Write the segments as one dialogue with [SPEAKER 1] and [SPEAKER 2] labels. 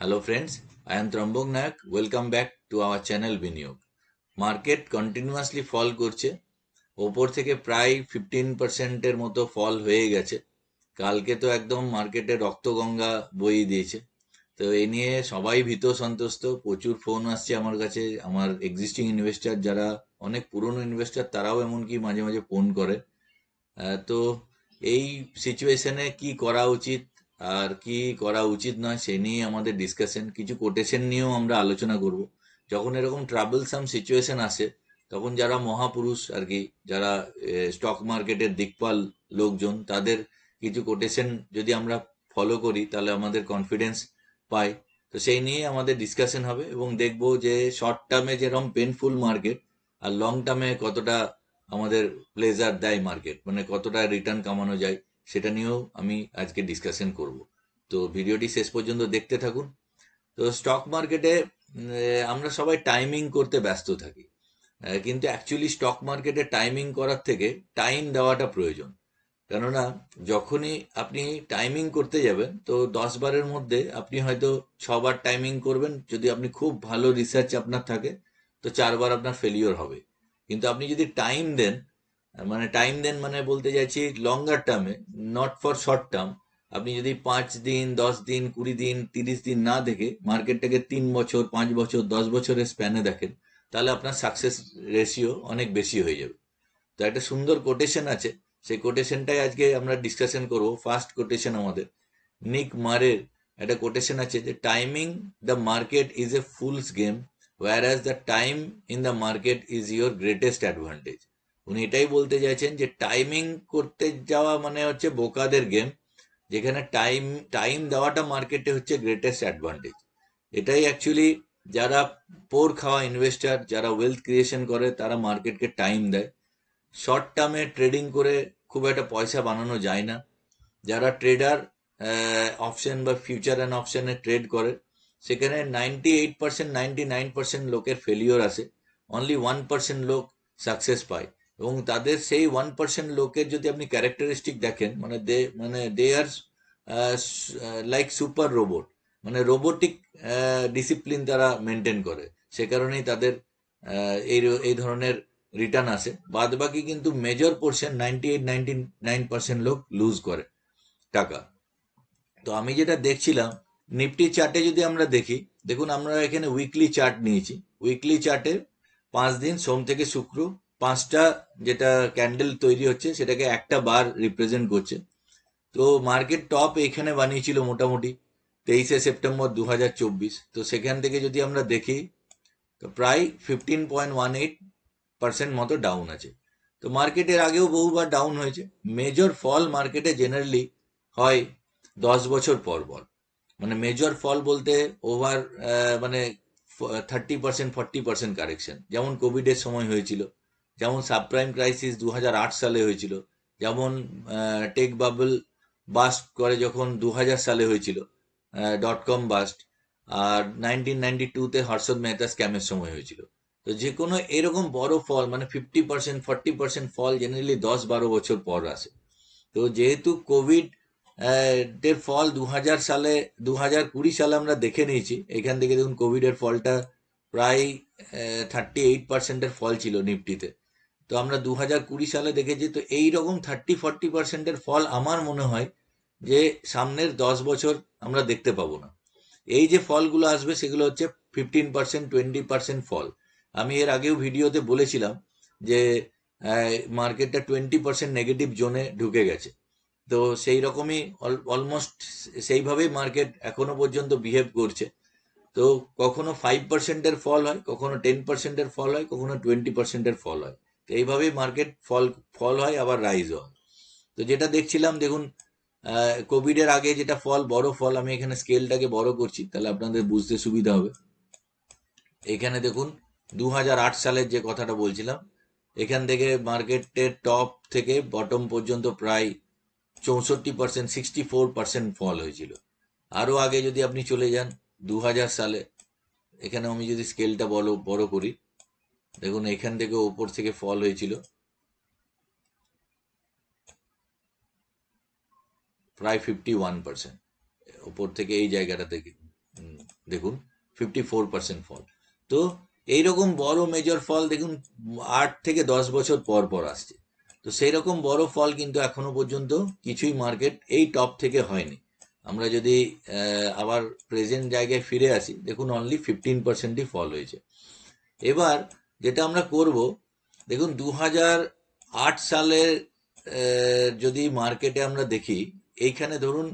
[SPEAKER 1] Hello friends, I am Trambok Nayak. Welcome back to our channel Biniyog. Market continuously fall করছে, ওপর থেকে প্রায় 15% মতো ফল হয়ে গেছে। কালকে তো একদম মার্কেটে রক্তগঙ্গা বইয়ে দিয়েছে। তো এই নিয়ে সবাই ভীত সন্ত্রস্ত, প্রচুর ফোন আসছে আমার কাছে। আমার এক্সিস্টিং ইনভেস্টার যারা অনেক পুরনো ইনভেস্টার তারাও এমনকি মাঝে মাঝে ফোন করে। তো এই সিচুয়েশনে কি করা উচিত আর কি করা উচিত নয় সে নিয়ে আমাদের ডিসকাশন, কিছু কোটেশন নিয়েও আমরা আলোচনা করব। যখন এরকম ট্রাবলসাম সিচুয়েশন আসে তখন যারা মহাপুরুষ আর কি, যারা স্টক মার্কেটের দিকপাল লোকজন, তাদের কিছু কোটেশন যদি আমরা ফলো করি তাহলে আমাদের কনফিডেন্স পাই। তো সেই নিয়ে আমাদের ডিসকাশন হবে এবং দেখব যে শর্ট টার্মে যেরকম পেনফুল মার্কেট আর লং টার্মে কতটা আমাদের প্লেজার দেয় মার্কেট, মানে কতটা রিটার্ন কামানো যায়, সেটা নিয়েও আমি আজকে ডিসকাশন করব। তো ভিডিওটি শেষ পর্যন্ত দেখতে থাকুন। তো স্টক মার্কেটে আমরা সবাই টাইমিং করতে ব্যস্ত থাকি, কিন্তু অ্যাকচুয়ালি স্টক মার্কেটে টাইমিং করার থেকে টাইম দেওয়াটা প্রয়োজন। কেননা যখনই আপনি টাইমিং করতে যাবেন তো 10 বারের মধ্যে আপনি হয়তো 6 বার টাইমিং করবেন, যদি আপনি খুব ভালো রিসার্চ আপনার থাকে তো 4 বার আপনার ফেলিওর হবে। কিন্তু আপনি যদি টাইম দেন মানে বলতে চাইছি লঙ্গার টার্মে, নট ফর শর্ট টার্ম। আপনি যদি 5 দিন, 10 দিন, 20 দিন, 30 দিন না দেখে মার্কেটটাকে 3 বছর, 5 বছর, 10 বছরের স্প্যানে দেখেন, তাহলে আপনার সাকসেস রেশিও অনেক বেশি হয়ে যাবে। তো একটা সুন্দর কোটেশন আছে, সেই কোটেশনটাই আজকে আমরা ডিসকাশন করব। ফার্স্ট কোটেশন আমাদের নিক মারের একটা কোটেশন আছে যে timing the market is a fools game, whereas the time in the market is your greatest advantage. উনি এটাই বলতে চাইছেন যে টাইমিং করতে যাওয়া মানে হচ্ছে বোকাদের গেম, যেখানে টাইম টাইম দেওয়াটা মার্কেটে হচ্ছে গ্রেটেস্ট অ্যাডভান্টেজ। এটাই অ্যাকচুয়ালি যারা পোর খাওয়া ইনভেস্টার, যারা ওয়েলথ ক্রিয়েশন করে, তারা মার্কেটকে টাইম দেয়। শর্ট টার্মে ট্রেডিং করে খুব একটা পয়সা বানানো যায় না। যারা ট্রেডার, অপশন বা ফিউচার অ্যান্ড অপশনে ট্রেড করে, সেখানে 98%, 99% লোকের ফেলিওর আসে, অনলি 1% লোক সাকসেস পায়। এবং তাদের সেই 1% লোকের যদি আপনি ক্যারেক্টারিস্টিক দেখেন, দে আর লাইক সুপার রোবট, মানে রোবোটিক ডিসিপ্লিন তারা মেনটেন করে। সে কারণেই তাদের এই ধরনের রিটার্ন আসে। বাদ বাকি কিন্তু মেজর পোর্শন 98-99% লোক লুজ করে টাকা। তো আমি যেটা দেখছিলাম, নিফটি চার্টে যদি আমরা দেখি, দেখুন আমরা এখানে উইকলি চার্ট নিয়েছি। উইকলি চার্টে 5 দিন সোম থেকে শুক্র, 5টা যেটা ক্যান্ডেল তৈরি হচ্ছে সেটাকে একটা বার রিপ্রেজেন্ট করছে। তো মার্কেট টপ এখানে বানিয়েছিল মোটামুটি 23শে সেপ্টেম্বর 2024। তো সেখান থেকে যদি আমরা দেখি তো প্রায় 15.18% মতো ডাউন আছে। তো মার্কেটের আগেও বহুবার ডাউন হয়েছে। মেজর ফল মার্কেটে জেনারেলি হয় 10 বছর পর পর। মানে মেজর ফল বলতে ওভার, মানে 30%, 40% কারেকশন, যেমন কোভিডের সময় হয়েছিল, যেমন সাবপ্রাইম ক্রাইসিস 2008 সালে হয়েছিল, যেমন টেক বাবল বাস্ট করে যখন 2000 সালে হয়েছিল, ডট কম বাস্ট, আর 1992-তে হর্ষদ মেহতা স্ক্যামের সময় হয়েছিল। তো যে কোনো এরকম বড় ফল মানে 50%, 40% ফল জেনারেলি 10-12 বছর পর আসে। তো যেহেতু কোভিড এর ফল 2000 সালে, 2020 সালে আমরা দেখে নিয়েছি, এখান থেকে দেখুন কোভিড এর ফলটা প্রায় 38%-এর ফল ছিল নিফটিতে। তো আমরা 2020 সালে দেখেছি। তো এইরকম 30-40%-এর ফল আমার মনে হয় যে সামনের 10 বছর আমরা দেখতে পাবো না। এই যে ফলগুলো আসবে সেগুলো হচ্ছে 15%, 20% ফল। আমি এর আগেও ভিডিওতে বলেছিলাম যে মার্কেটটা 20% নেগেটিভ জোনে ঢুকে গেছে। তো সেই রকমই অলমোস্ট সেইভাবেই মার্কেট এখনো পর্যন্ত বিহেভ করছে। তো কখনো 5%-এর ফল হয়, কখনো 10%-এর ফল হয়, কখনো 20%-এর ফল হয়। তো এইভাবেই মার্কেট ফল ফল হয়, আবার রাইজও হয়। তো যেটা দেখছিলাম দেখুন, কোভিড এর আগে যেটা ফল, বড় ফল, আমি এখানে স্কেলটাকে বড় করছি তাহলে আপনাদের বুঝতে সুবিধা হবে। এখানে দেখুন 2008 সালের যে কথাটা বলছিলাম, এখান থেকে মার্কেটের টপ থেকে বটম পর্যন্ত প্রায় 64%, 64% ফল হয়েছিল। আরো আগে যদি আপনি চলে যান 2000 সালে, এখানে আমি যদি স্কেলটা বড় বড় করি, দেখুন এখান থেকে ওপর থেকে ফল হয়েছিল প্রায় 51%, ওপর থেকে এই জায়গাটা থেকে। দেখুন 54% ফল। তো এইরকম বড় মেজর ফল দেখুন 8 থেকে 10 বছর পর পর আসছে। তো সেই রকম বড় ফল কিন্তু এখনো পর্যন্ত কিছুই মার্কেট এই টপ থেকে হয়নি। আমরা যদি আবার প্রেজেন্ট জায়গায় ফিরে আসি, দেখুন অনলি 15%ই ফল হয়েছে। এবার যেটা আমরা করব, দেখুন 2008 সালের যদি মার্কেটে আমরা দেখি, এইখানে ধরুন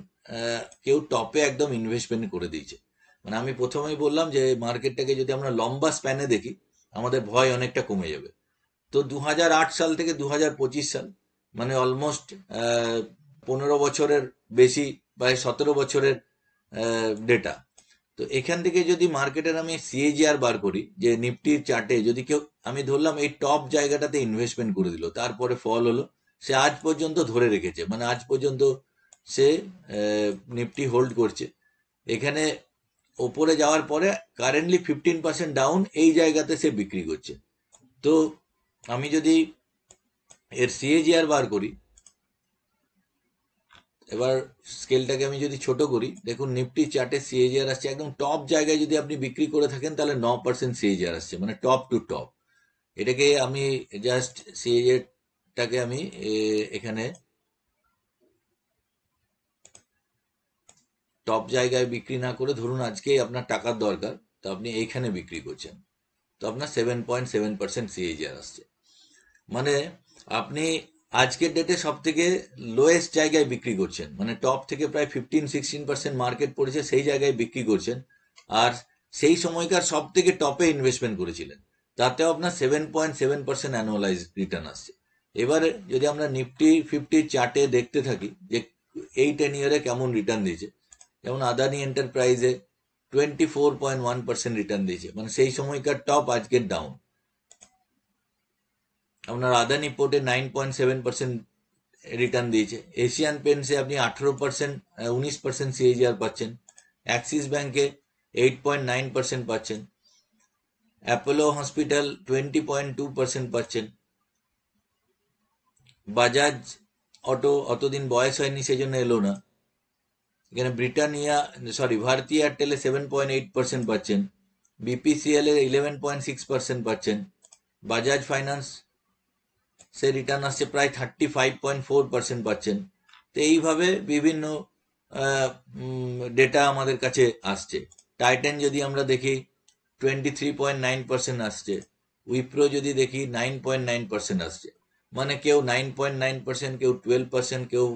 [SPEAKER 1] কেউ টপে একদম ইনভেস্টমেন্ট করে দিয়েছে। মানে আমি প্রথমেই বললাম যে মার্কেটটাকে যদি আমরা লম্বা স্প্যানে দেখি, আমাদের ভয় অনেকটা কমে যাবে। তো 2008 সাল থেকে 2025 সাল, মানে অলমোস্ট 15 বছরের বেশি, প্রায় 17 বছরের ডেটা। তো এখান থেকে যদি মার্কেটের আমি সিএজিআর বার করি, যে নিফটির চার্টে যদি কেউ, আমি ধরলাম এই টপ জায়গাটাতে ইনভেস্টমেন্ট করে দিল, তারপরে ফল হলো, সে আজ পর্যন্ত ধরে রেখেছে, মানে আজ পর্যন্ত সে নিফটি হোল্ড করছে। এখানে ওপরে যাওয়ার পরে কারেন্টলি 15% ডাউন, এই জায়গাতে সে বিক্রি করছে। তো আমি যদি এর সিএজিআর বার করি, এবার স্কেলটাকে আমি যদি ছোট করি, দেখুন নিফটি চার্টে সিএজিআর আসছে একদম টপ জায়গায়। যদি আপনি বিক্রি করে থাকেন তাহলে 9% সিএজিআর আসছে, মানে টপ টু টপ। এটাকে আমি জাস্ট সিএজিআরটাকে আমি এখানে টপ জায়গায় বিক্রি না করে, ধরুন আজকে আপনার টাকার দরকার, তো আপনি এইখানে বিক্রি করছেন, তো আপনার 7.7% সিএজিআর আসছে। মানে আপনি আজকের ডেটে সব থেকে লোয়েস্ট জায়গায় বিক্রি করছেন, মানে টপ থেকে প্রায় 15-16% মার্কেট পড়েছে, সেই জায়গায় বিক্রি করছেন। আর সেই সময়কার সব থেকে টপে ইনভেস্টমেন্ট করেছিলেন, তাতেও আপনার 7.7% অ্যানুয়ালাইজ রিটার্ন আসছে। এবারে যদি আমরা নিফটি 50 চার্টে দেখতে থাকি যে এই 10 ইয়ারে কেমন রিটার্ন দিয়েছে, যেমন আদানি এন্টারপ্রাইজে 24.1% রিটার্ন দিয়েছে, মানে সেই সময়কার টপ আজকের ডাউন। আপনার আদানি পোর্টে 9.7% রিটার্ন দিয়েছে। এশিয়ান পেন্টসে আপনি 18%, 19% সিএজিআর পাচ্ছেন। অ্যাক্সিস ব্যাংকে 8.9% পাচ্ছেন। অ্যাপোলো হসপিটাল 20.2% পাচ্ছেন। বাজাজ অটো অতদিন বয়স হয়নি সেজন্য এলো না। এখানে ব্রিটানিয়া, সরি, ভারতী এয়ারটেলে 7.8% পাচ্ছেন। বিপিসিএল এ 11.6% পাচ্ছেন। বাজাজ ফাইন্যান্স সে রিটার্ন আসছে প্রায় 35.4% পাচ্ছেন। তো এইভাবে বিভিন্ন ডেটা আমাদের কাছে আসছে। টাইটান যদি আমরা দেখি 23.9% আসছে। উইপ্রো যদি দেখি 9.9% আসছে। মানে কেউ 9.9%, কেউ 12%, কেউ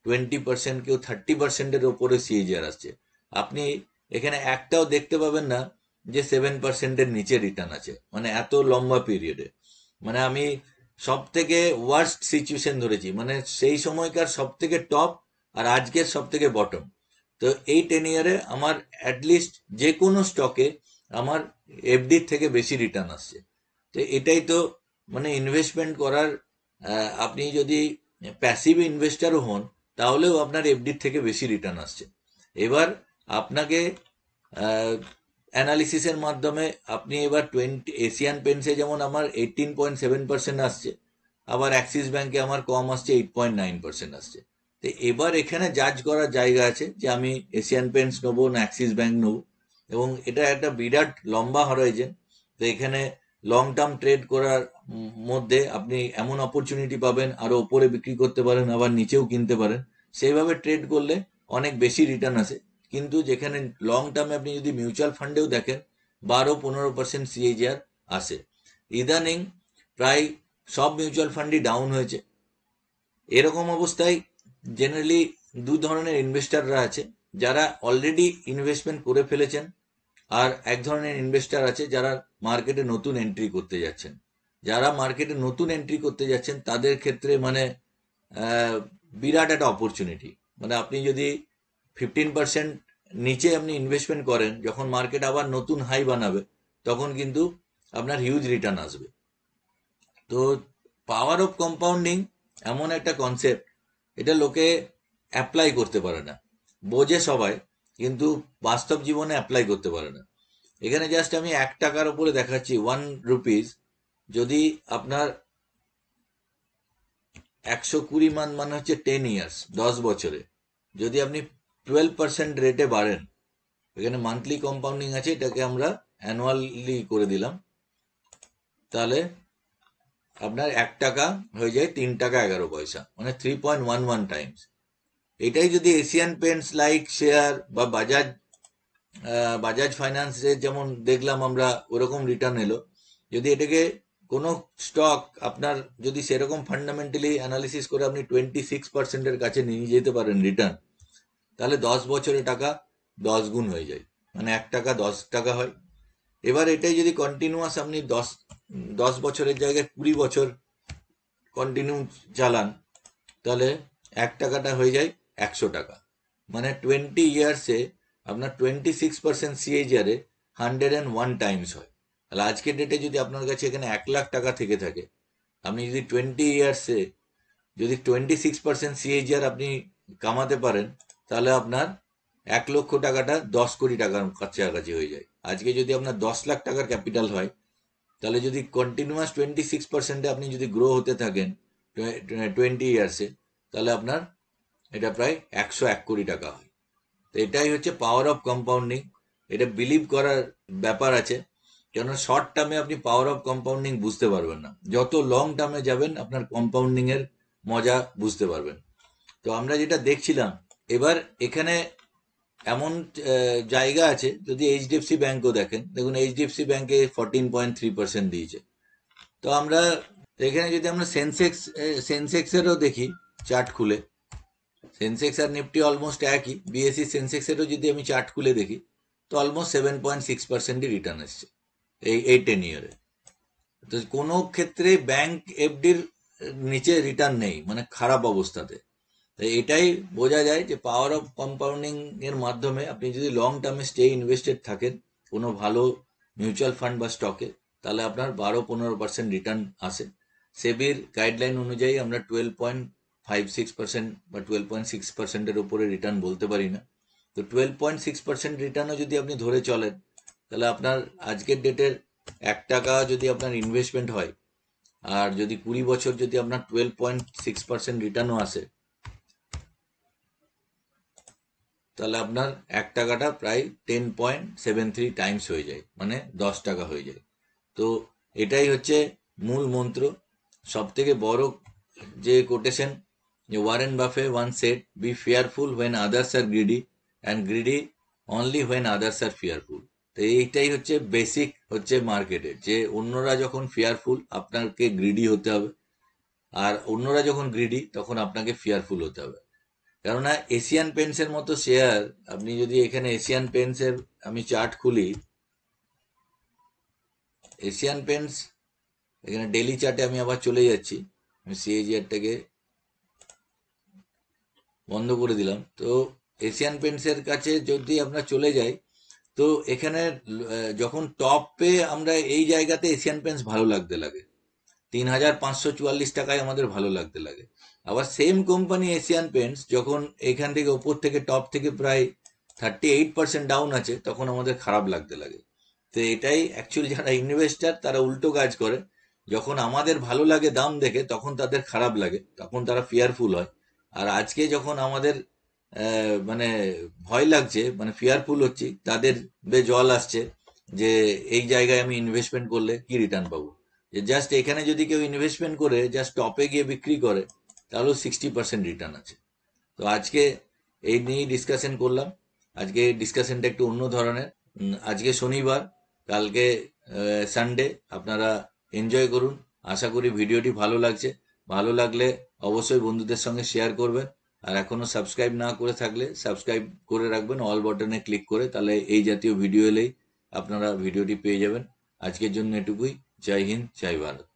[SPEAKER 1] 20%, কেউ 30%-এর ওপরে সিএজিআর আসছে। আপনি এখানে একটাও দেখতে পাবেন না যে 7%-এর নিচে রিটার্ন আছে, মানে এত লম্বা পিরিয়ডে। মানে আমি সব থেকে ওয়ার্স্ট সিচুয়েশন ধরেছি, মানে সেই সময়কার সব থেকে টপ আর আজকের সব থেকে বটম। তো এই 10 ইয়ারে আমার অ্যাটলিস্ট যে কোনো স্টকে আমার এফডির থেকে বেশি রিটার্ন আসছে। তো এটাই তো মানে ইনভেস্টমেন্ট করার, আপনি যদি প্যাসিভ ইনভেস্টারও হন তাহলেও আপনার এফডির থেকে বেশি রিটার্ন আসছে। এবার আপনাকে অ্যানালিসিসের মাধ্যমে আপনি এবার এশিয়ান পেন্টসে যেমন আমার 18.7% আসছে, আবার অ্যাক্সিস ব্যাংকে আমার কম আসছে, 8.9% আসছে। তো এবার এখানে জাজ করার জায়গা আছে যে আমি এশিয়ান পেন্টস নেবো না অ্যাক্সিস ব্যাংক নেবো। এবং এটা একটা বিরাট লম্বা হরাইজেন। তো এখানে লং টার্ম ট্রেড করার মধ্যে আপনি এমন অপরচুনিটি পাবেন, আরো উপরে বিক্রি করতে পারেন, আবার নিচেও কিনতে পারেন। সেইভাবে ট্রেড করলে অনেক বেশি রিটার্ন আসে। কিন্তু যেখানে লং টার্মে আপনি যদি মিউচুয়াল ফান্ডেও দেখেন 12-15% সিএজিআর আসে। ইদানিং প্রায় সব মিউচুয়াল ফান্ডই ডাউন হয়েছে। এরকম অবস্থায় জেনারেলি দু ধরনের ইনভেস্টাররা আছে, যারা অলরেডি ইনভেস্টমেন্ট করে ফেলেছেন, আর এক ধরনের ইনভেস্টার আছে যারা মার্কেটে নতুন এন্ট্রি করতে যাচ্ছেন। যারা মার্কেটে নতুন এন্ট্রি করতে যাচ্ছেন তাদের ক্ষেত্রে মানে বিরাট একটা অপরচুনিটি। মানে আপনি যদি 15% নিচে আপনি ইনভেস্টমেন্ট করেন, যখন মার্কেট আবার নতুন হাই বানাবে তখন কিন্তু আপনার হিউজ রিটার্ন আসবে। তো পাওয়ার অফ কম্পাউন্ডিং এমন একটা কনসেপ্ট, এটা লোকে অ্যাপ্লাই করতে পারে না, বোঝে সবাই কিন্তু বাস্তব জীবনে অ্যাপ্লাই করতে পারে না। এখানে জাস্ট আমি 1 টাকার উপরে দেখাচ্ছি, 1 রুপিস। যদি আপনার 120 মানে হচ্ছে 10 ইয়ার্স, 10 বছরে যদি আপনি 12% রেটে বাড়েন, এখানে মান্থলি কম্পাউন্ডিং আছে, এটাকে আমরা অ্যানুয়ালি করে দিলাম। তাহলে আপনার 1 টাকা হয়ে যায় 3 টাকা 11 পয়সা, মানে 3.11 টাইমস। এটাই যদি এশিয়ান পেন্টস লাইক শেয়ার বা বাজাজ ফাইন্যান্সের যেমন দেখলাম আমরা ওরকম রিটার্ন এলো, যদি এটাকে কোনো স্টক আপনার যদি সেরকম ফান্ডামেন্টালি অ্যানালিসিস করে আপনি 26%-এর কাছে নিয়ে যেতে পারেন রিটার্ন, তাহলে 10 বছরে টাকা 10 গুণ হয়ে যায়, মানে 1 টাকা 10 টাকা হয়। এবার এটাই যদি কন্টিনিউয়াস আপনি 10 বছরের জায়গায় 20 বছর কন্টিনিউ চালান, তাহলে 1 টাকাটা হয়ে যায় 100 টাকা, মানে 20 ইয়ার্সে আপনার 26% সিএজিআরে 101 টাইমস হয়। তাহলে আজকের ডেটে যদি আপনার কাছে এখানে 1 লাখ টাকা থেকে থাকে, আপনি যদি 20 ইয়ার্সে যদি 26% সিএজিআর আপনি কামাতে পারেন, তাহলে আপনার 1 লক্ষ টাকাটা 10 কোটি টাকার কাছাকাছি হয়ে যায়। আজকে যদি আপনার 10 লাখ টাকার ক্যাপিটাল হয়, তাহলে যদি কন্টিনিউয়াস 26%-এ আপনি যদি গ্রো হতে থাকেন 20 ইয়ার্সে, তাহলে আপনার এটা প্রায় 101 কোটি টাকা হয়। তো এটাই হচ্ছে পাওয়ার অফ কম্পাউন্ডিং। এটা বিলিভ করার ব্যাপার আছে, কেন শর্ট টার্মে আপনি পাওয়ার অফ কম্পাউন্ডিং বুঝতে পারবেন না, যত লং টার্মে যাবেন আপনার কম্পাউন্ডিং এর মজা বুঝতে পারবেন। তো আমরা যেটা দেখছিলাম, এবার এখানে এমন জায়গা আছে, যদি এইচডিএফসি ব্যাংকও দেখেন, দেখুন এইচডিএফসি ব্যাংকে 14.3% দিয়েছে। তো আমরা এখানে যদি আমরা সেন্সেক্সেরও দেখি চার্ট খুলে, সেন্সেক্স আর নিফটি অলমোস্ট একই, বিএসসি সেন্সেক্সেরও যদি আমি চার্ট খুলে দেখি, তো অলমোস্ট 7.6%-ই রিটার্ন এসছে এই 10 ইয়ারে। তো কোনো ক্ষেত্রে ব্যাংক এফডির নিচে রিটার্ন নেই, মানে খারাপ অবস্থাতে। তাই এটাই বোঝা যায় যে পাওয়ার অফ কম্পাউন্ডিং এর মাধ্যমে আপনি যদি লং টার্মে স্টে ইনভেস্টেড থাকেন কোনো ভালো মিউচুয়াল ফান্ড বা স্টকে, তাহলে আপনার 12-15% রিটার্ন আসে। সেবির গাইডলাইন অনুযায়ী আমরা 12.56% বা 12.6%-এর উপরে রিটার্ন বলতে পারি না। তো 12.6% রিটার্নও যদি আপনি ধরে চলেন, তাহলে আপনার আজকের ডেটের 1 টাকা যদি আপনার ইনভেস্টমেন্ট হয়, আর যদি 20 বছর যদি আপনার 12.6% রিটার্নও আসে, তাহলে আপনার 1 টাকাটা প্রায় 10.73 টাইমস হয়ে যায়, মানে 10 টাকা হয়ে যায়। তো এটাই হচ্ছে মূল মন্ত্র। সব থেকে বড় যে কোটেশন, যে Warren Buffett one said, be fearful when others are greedy and greedy only when others are fearful. তো এইটাই হচ্ছে বেসিক হচ্ছে মার্কেটের, যে অন্যরা যখন ফিয়ারফুল আপনাকে গ্রিডি হতে হবে, আর অন্যরা যখন গ্রিডি তখন আপনাকে ফিয়ারফুল হতে হবে। কেননা এশিয়ান পেন্টসের মতো শেয়ার, আপনি যদি এখানে এশিয়ান পেন্টসের আমি চার্ট খুলি, এশিয়ান পেন্টস এখানে ডেলি চার্টে আমি আবার চলে যাচ্ছি, আমি সিএজিআরটাকে বন্ধ করে দিলাম। তো এশিয়ান পেন্টসের কাছে যদি আমরা চলে যাই, তো এখানে যখন টপে আমরা এই জায়গাতে এশিয়ান পেন্টস ভালো লাগতে লাগে, 3,544 টাকায় আমাদের ভালো লাগতে লাগে। আবার সেম কোম্পানি এশিয়ান পেন্টস যখন এখান থেকে ওপর থেকে টপ থেকে প্রায় 38% ডাউন আছে, তখন আমাদের খারাপ লাগতে লাগে। তো এটাই অ্যাকচুয়ালি যারা ইনভেস্টার তারা উল্টো কাজ করে, যখন আমাদের ভালো লাগে দাম দেখে তখন তাদের খারাপ লাগে, তখন তারা ফিয়ারফুল হয়। আর আজকে যখন আমাদের মানে ভয় লাগছে, মানে ফিয়ারফুল হচ্ছি, তাদের জল আসছে যে এই জায়গায় আমি ইনভেস্টমেন্ট করলে কি রিটার্ন পাবো। যে জাস্ট এখানে যদি কেউ ইনভেস্টমেন্ট করে জাস্ট টপে গিয়ে বিক্রি করে, তাহলেও 60% রিটার্ন আছে। তো আজকে এই নিয়েই ডিসকাশন করলাম। আজকে ডিসকাশনটা একটু অন্য ধরনের। আজকে শনিবার, কালকে সানডে, আপনারা এনজয় করুন। আশা করি ভিডিওটি ভালো লাগছে। ভালো লাগলে অবশ্যই বন্ধুদের সঙ্গে শেয়ার করবেন। আর এখনো সাবস্ক্রাইব না করে থাকলে সাবস্ক্রাইব করে রাখবেন অল বাটনে ক্লিক করে, তাহলে এই জাতীয় ভিডিও এলেই আপনারা ভিডিওটি পেয়ে যাবেন। আজকের জন্য এটুকুই। জয় হিন্দ, জয় ভারত।